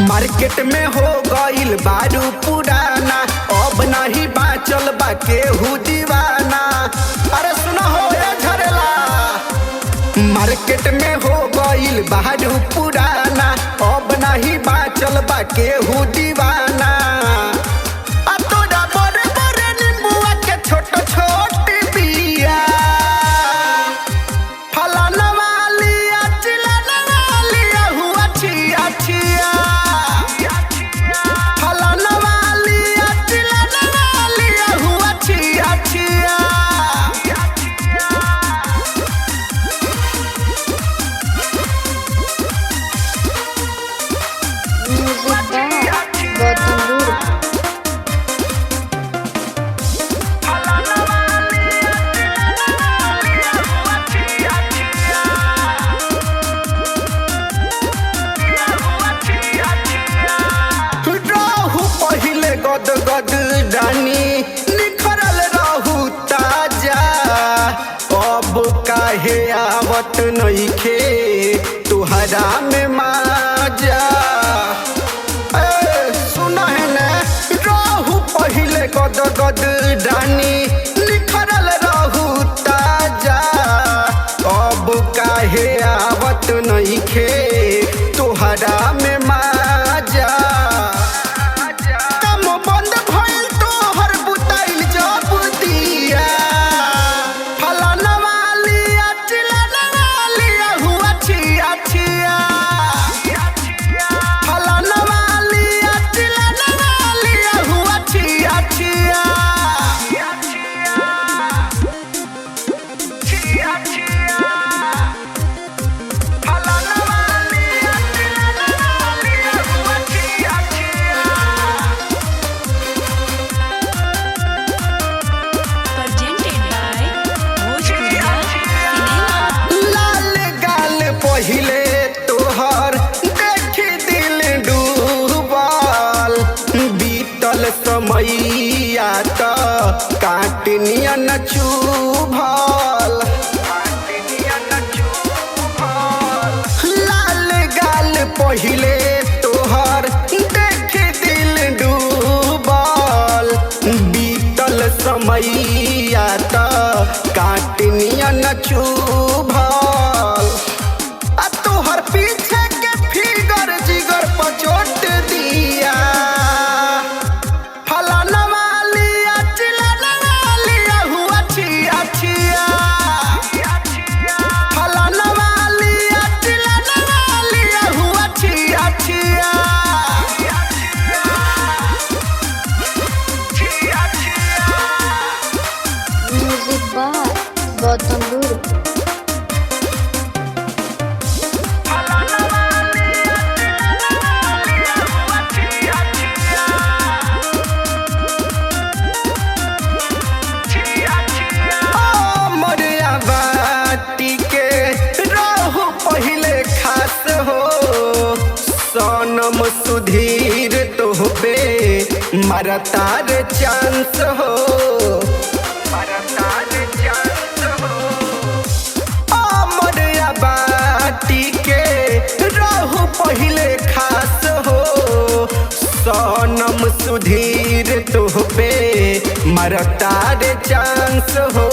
Market में हो गईल बारू पुराना, अब नहीं बाचल बा केहू दीवाना। अरे सुना हो ये झरेला, मार्केट में हो गईल बारू पुराना, अब नहीं बाचल बा केहू दीवाना। गद गद रानी निखरल रहू ताजा, अब काहे आवत नइखे तुहरा में माजा। सुना है न रहू पहिले गद गद रानी निखरल रहू ताजा, अब काहे आवत नइखे तुहरा में माजा। पहिले तोहर देखी दिल डूबल, बीतल समैया त काटनियन चुभल। लाल गाल पहिले तोहर देखी दिल डूबल, बीतल समैया त काटनियन चुभल। तोहर पीछे के फिगर जिगर पर चोट दिया, फलाना वालिया चिलाना वालिया हुआ छिया छिया, फलाना वालिया चिलाना वालिया हुआ छिया छिया। Music by Gautam Guru. सोनम सुधीर तोहबे मरतार चांस हो, मरतार चांस हो। मोरिया बाटी के रहू पहिले खास हो, सोनम सुधीर तोहबे मरतार चांस हो।